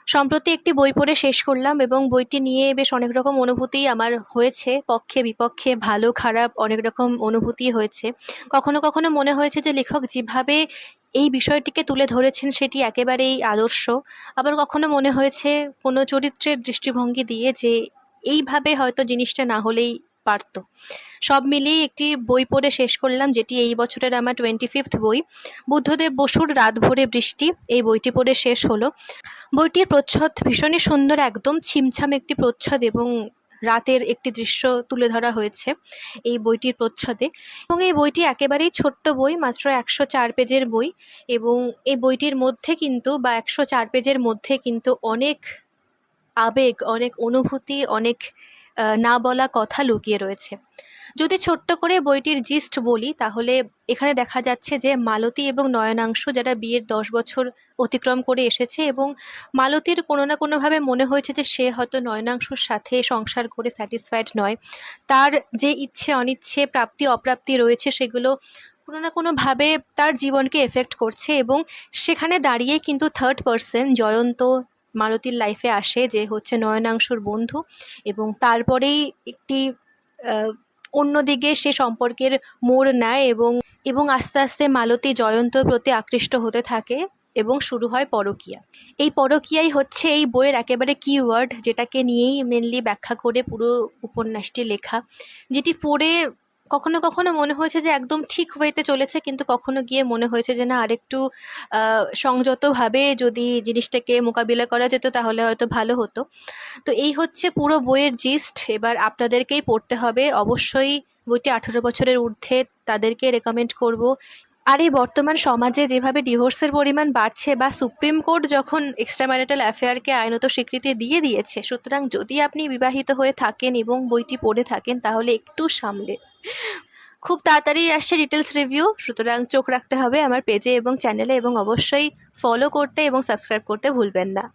সম্প্রতি একটি বই পড়ে শেষ করলাম এবং বইটি নিয়ে বেশ অনেক রকম অনুভূতি আমার হয়েছে। পক্ষে বিপক্ষে, ভালো খারাপ অনেক রকম অনুভূতি হয়েছে। কখনো কখনো মনে হয়েছে যে লেখক যেভাবে এই বিষয়টিকে তুলে ধরেছেন সেটি একেবারেই আদর্শ। আবার কখনো মনে হয়েছে কোনো চরিত্রের দৃষ্টিভঙ্গি দিয়ে যে এইভাবে হয়তো জিনিসটা না হলেই পারত। সব মিলিয়ে একটি বই পড়ে শেষ করলাম, যেটি এই বছরের আমার 25th বই। বুদ্ধদেব বসুর রাত ভরে বৃষ্টি, এই বইটি পড়ে শেষ হলো। বইটির প্রচ্ছদ ভীষণই সুন্দর, একদম ছিমছাম একটি প্রচ্ছদ এবং রাতের একটি দৃশ্য তুলে ধরা হয়েছে এই বইটির প্রচ্ছদে। এবং এই বইটি একেবারেই ছোট্ট বই, মাত্র 104 পেজের বই। এবং এই বইটির মধ্যে কিন্তু, বা 104 পেজের মধ্যে কিন্তু অনেক আবেগ, অনেক অনুভূতি, অনেক না বলা কথা লুকিয়ে রয়েছে। যদি ছোট্ট করে বইটির জিস্ট বলি, তাহলে এখানে দেখা যাচ্ছে যে মালতী এবং নয়নাংশু, যারা বিয়ের 10 বছর অতিক্রম করে এসেছে, এবং মালতীর কোনো না কোনোভাবে মনে হয়েছে যে সে হয়তো নয়নাংশুর সাথে সংসার করে স্যাটিসফাইড নয়। তার যে ইচ্ছে অনিচ্ছে, প্রাপ্তি অপ্রাপ্তি রয়েছে, সেগুলো কোনো না কোনোভাবে তার জীবনকে এফেক্ট করছে। এবং সেখানে দাঁড়িয়ে কিন্তু থার্ড পার্সন জয়ন্ত মালতীর লাইফে আসে, যে হচ্ছে নয়নাংশুর বন্ধু। এবং তারপরেই একটি অন্যদিকে সে সম্পর্কের মোড় নেয়, এবং আস্তে আস্তে মালতী জয়ন্তর প্রতি আকৃষ্ট হতে থাকে এবং শুরু হয় পরকীয়া। এই পরকীয়াই হচ্ছে এই বইয়ের একেবারে কিওয়ার্ড, যেটাকে নিয়েই মেনলি ব্যাখ্যা করে পুরো উপন্যাসটি লেখা। যেটি পড়ে কখনো কখনো মনে হয়েছে যে একদম ঠিক ওয়েতে চলেছে, কিন্তু কখনো গিয়ে মনে হয়েছে যে না, আরেকটু সংযতভাবে যদি জিনিসটাকে মোকাবিলা করা যেত তাহলে হয়তো ভালো হতো। তো এই হচ্ছে পুরো বইয়ের জিস্ট। এবার আপনাদেরকেই পড়তে হবে অবশ্যই। বইটি 18 বছরের ঊর্ধ্বে তাদেরকে রেকমেন্ড করব। আর এই বর্তমান সমাজে যেভাবে ডিভোর্সের পরিমাণ বাড়ছে, বা সুপ্রিম কোর্ট যখন এক্সট্রা ম্যারিটাল অ্যাফেয়ারকে আইনত স্বীকৃতি দিয়ে দিয়েছে, সুতরাং যদি আপনি বিবাহিত হয়ে থাকেন এবং বইটি পড়ে থাকেন, তাহলে একটু সামলে। খুব তাড়াতাড়ি আসছে ডিটেলস রিভিউ, সুতরাং চোখ রাখতে হবে আমার পেজে এবং চ্যানেলে, এবং অবশ্যই ফলো করতে এবং সাবস্ক্রাইব করতে ভুলবেন না।